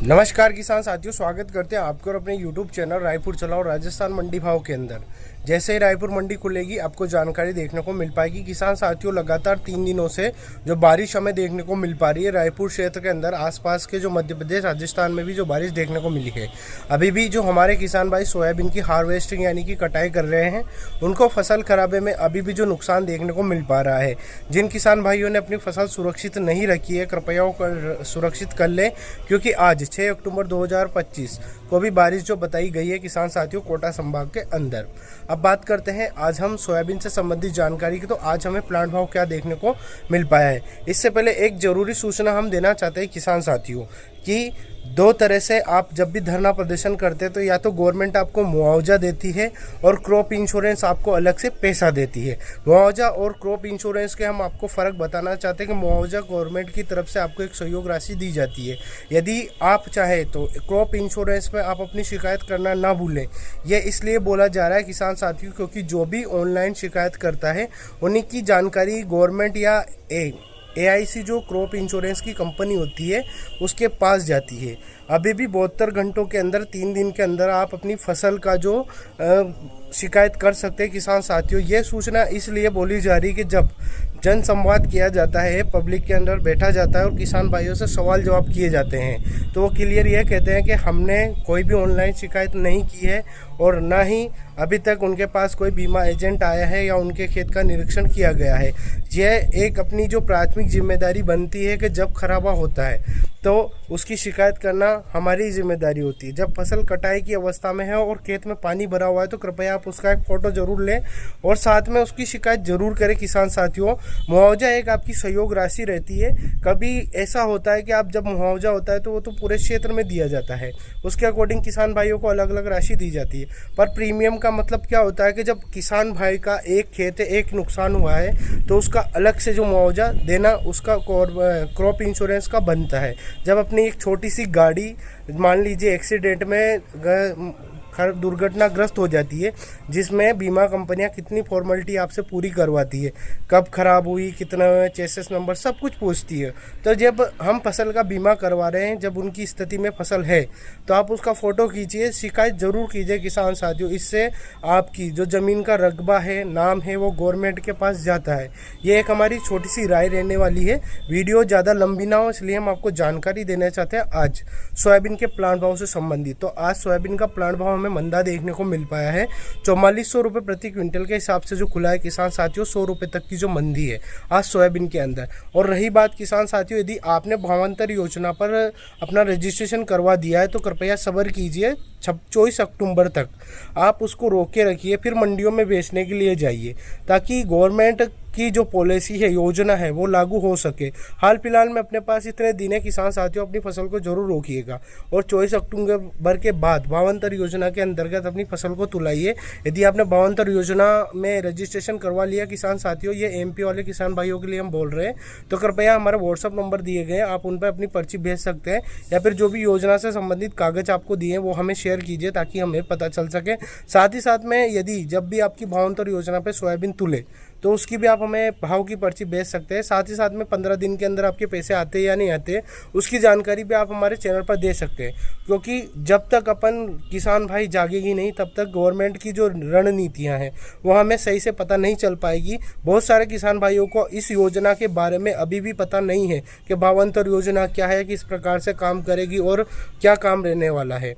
नमस्कार किसान साथियों, स्वागत करते हैं आपको और अपने YouTube चैनल रायपुर चलाओ राजस्थान मंडी भाव के अंदर। जैसे ही रायपुर मंडी खुलेगी आपको जानकारी देखने को मिल पाएगी। किसान साथियों, लगातार 3 दिनों से जो बारिश हमें देखने को मिल पा रही है रायपुर क्षेत्र के अंदर, आसपास के जो मध्य प्रदेश राजस्थान में भी जो बारिश देखने को मिली है, अभी भी जो हमारे किसान भाई सोयाबीन की हार्वेस्टिंग यानी कि कटाई कर रहे हैं, उनको फसल खराबे में अभी भी जो नुकसान देखने को मिल पा रहा है। जिन किसान भाइयों ने अपनी फसल सुरक्षित नहीं रखी है, कृपया वो सुरक्षित कर लें, क्योंकि आज 6 अक्टूबर 2025 को भी बारिश जो बताई गई है किसान साथियों कोटा संभाग के अंदर। अब बात करते हैं आज हम सोयाबीन से संबंधित जानकारी की। तो आज हमें प्लांट भाव क्या देखने को मिल पाया है। इससे पहले एक जरूरी सूचना हम देना चाहते हैं किसान साथियों कि दो तरह से आप जब भी धरना प्रदर्शन करते हैं तो या तो गवर्नमेंट आपको मुआवजा देती है और क्रॉप इंश्योरेंस आपको अलग से पैसा देती है। मुआवजा और क्रॉप इंश्योरेंस के हम आपको फ़र्क बताना चाहते हैं कि मुआवजा गवर्नमेंट की तरफ से आपको एक सहयोग राशि दी जाती है। यदि आप चाहे तो क्रॉप इंश्योरेंस में आप अपनी शिकायत करना ना भूलें। यह इसलिए बोला जा रहा है किसान साथियों क्योंकि जो भी ऑनलाइन शिकायत करता है उन्हीं की जानकारी गवर्नमेंट या AIC जो क्रॉप इंश्योरेंस की कंपनी होती है उसके पास जाती है। अभी भी 72 घंटों के अंदर 3 दिन के अंदर आप अपनी फसल का जो शिकायत कर सकते हैं किसान साथियों। ये सूचना इसलिए बोली जा रही है कि जब जन संवाद किया जाता है, पब्लिक के अंदर बैठा जाता है और किसान भाइयों से सवाल जवाब किए जाते हैं, तो वो क्लियर ये कहते हैं कि हमने कोई भी ऑनलाइन शिकायत नहीं की है और ना ही अभी तक उनके पास कोई बीमा एजेंट आया है या उनके खेत का निरीक्षण किया गया है। यह एक अपनी जो प्राथमिक जिम्मेदारी बनती है कि जब खराबा होता है तो उसकी शिकायत करना हमारी जिम्मेदारी होती है। जब फसल कटाई की अवस्था में है और खेत में पानी भरा हुआ है तो कृपया आप उसका एक फ़ोटो ज़रूर लें और साथ में उसकी शिकायत ज़रूर करें किसान साथियों। मुआवजा एक आपकी सहयोग राशि रहती है। कभी ऐसा होता है कि आप जब मुआवजा होता है तो वो तो पूरे क्षेत्र में दिया जाता है, उसके अकॉर्डिंग किसान भाइयों को अलग अलग राशि दी जाती है। पर प्रीमियम का मतलब क्या होता है कि जब किसान भाई का एक खेत है, एक नुकसान हुआ है तो उसका अलग से जो मुआवजा देना उसका क्रॉप इंश्योरेंस का बनता है। जब अपनी एक छोटी सी गाड़ी मान लीजिए एक्सीडेंट में दुर्घटनाग्रस्त हो जाती है, जिसमें बीमा कंपनियां कितनी फॉर्मेलिटी आपसे पूरी करवाती है, कब खराब हुई, कितना चेसिस नंबर, सब कुछ पूछती है। तो जब हम फसल का बीमा करवा रहे हैं, जब उनकी स्थिति में फसल है तो आप उसका फ़ोटो खींचिए, शिकायत ज़रूर कीजिए किसान साथियों। इससे आपकी जो ज़मीन का रकबा है, नाम है, वो गवर्नमेंट के पास जाता है। ये एक हमारी छोटी सी राय रहने वाली है। वीडियो ज़्यादा लंबी ना हो इसलिए हम आपको जानकारी देना चाहते हैं आज सोयाबीन के प्लांट भाव से संबंधित। तो आज सोयाबीन का प्लांट भाव मंदा देखने को मिल पाया है। 4400 रुपये प्रति क्विंटल के हिसाब से जो खुला है किसान साथियों, 100 रुपये तक की जो मंदी है आज सोयाबीन के अंदर। और रही बात किसान साथियों, यदि आपने भावांतर योजना पर अपना रजिस्ट्रेशन करवा दिया है तो कृपया सब्र कीजिए, 24 अक्टूबर तक आप उसको रोक के रखिए, फिर मंडियों में बेचने के लिए जाइए ताकि गवर्नमेंट की जो पॉलिसी है, योजना है, वो लागू हो सके। हाल फिलहाल में अपने पास इतने दिन है किसान साथियों, अपनी फसल को जरूर रोकिएगा और 24 अक्टूबर के बाद भावांतर योजना के अंतर्गत अपनी फसल को तुलाइए। यदि आपने भावांतर योजना में रजिस्ट्रेशन करवा लिया किसान साथियों, ये MP वाले किसान भाइयों के लिए हम बोल रहे हैं, तो कृपया हमारा व्हाट्सअप नंबर दिए गए, आप उन पर अपनी पर्ची भेज सकते हैं या फिर जो भी योजना से संबंधित कागज आपको दिए वो हमें शेयर कीजिए ताकि हमें पता चल सके। साथ ही साथ में यदि जब भी आपकी भावांतर योजना पर सोयाबीन तुले तो उसकी भी आप हमें भाव की पर्ची भेज सकते हैं। साथ ही साथ में 15 दिन के अंदर आपके पैसे आते हैं या नहीं आते उसकी जानकारी भी आप हमारे चैनल पर दे सकते हैं, क्योंकि जब तक अपन किसान भाई जागेगी नहीं तब तक गवर्नमेंट की जो रणनीतियां हैं वो हमें सही से पता नहीं चल पाएगी। बहुत सारे किसान भाइयों को इस योजना के बारे में अभी भी पता नहीं है कि भावांतर योजना क्या है, किस प्रकार से काम करेगी और क्या काम रहने वाला है,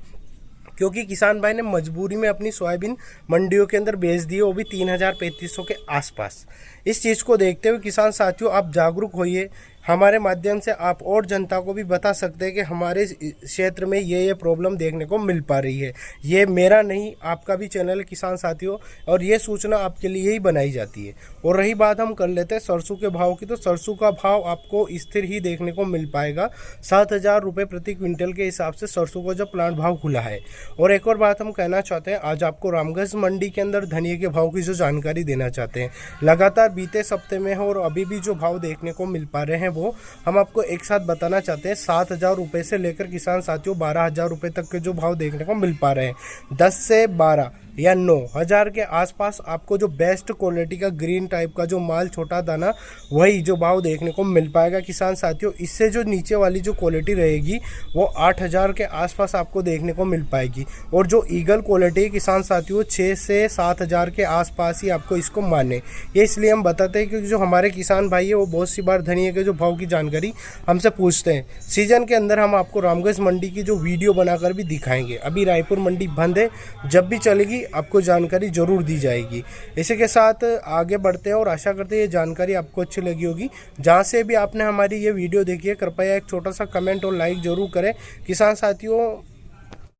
क्योंकि किसान भाई ने मजबूरी में अपनी सोयाबीन मंडियों के अंदर बेच दी है, वो भी 3300 के आसपास। इस चीज़ को देखते हुए किसान साथियों आप जागरूक होइए। हमारे माध्यम से आप और जनता को भी बता सकते हैं कि हमारे क्षेत्र में ये प्रॉब्लम देखने को मिल पा रही है। ये मेरा नहीं, आपका भी चैनल है किसान साथियों, और ये सूचना आपके लिए ही बनाई जाती है। और रही बात हम कर लेते हैं सरसों के भाव की, तो सरसों का भाव आपको स्थिर ही देखने को मिल पाएगा। 7000 रुपये प्रति क्विंटल के हिसाब से सरसों का जो प्लांट भाव खुला है। और एक और बात हम कहना चाहते हैं, आज आपको रामगंज मंडी के अंदर धनिया के भाव की जो जानकारी देना चाहते हैं। लगातार बीते सप्ते में है और अभी भी जो भाव देखने को मिल पा रहे हैं वो हम आपको एक साथ बताना चाहते हैं। 7000 रुपये से लेकर किसान साथियों 12000 रुपये तक के जो भाव देखने को मिल पा रहे हैं। 10 से 12 या 9,000 के आसपास आपको जो बेस्ट क्वालिटी का ग्रीन टाइप का जो माल छोटा दाना वही जो भाव देखने को मिल पाएगा किसान साथियों। इससे जो नीचे वाली जो क्वालिटी रहेगी वो 8,000 के आसपास आपको देखने को मिल पाएगी। और जो ईगल क्वालिटी है किसान साथियों 6 से 7,000 के आसपास ही आपको इसको माने। ये इसलिए हम बताते हैं क्योंकि जो हमारे किसान भाई है वो बहुत सी बार धनिया के जो भाव की जानकारी हमसे पूछते हैं। सीजन के अंदर हम आपको रामगंज मंडी की जो वीडियो बनाकर भी दिखाएंगे। अभी रायपुर मंडी बंद है, जब भी चलेगी आपको जानकारी जरूर दी जाएगी। इसी के साथ आगे बढ़ते हैं और आशा करते हैं ये जानकारी आपको अच्छी लगी होगी। जहाँ से भी आपने हमारी ये वीडियो देखी है कृपया एक छोटा सा कमेंट और लाइक जरूर करें। किसान साथियों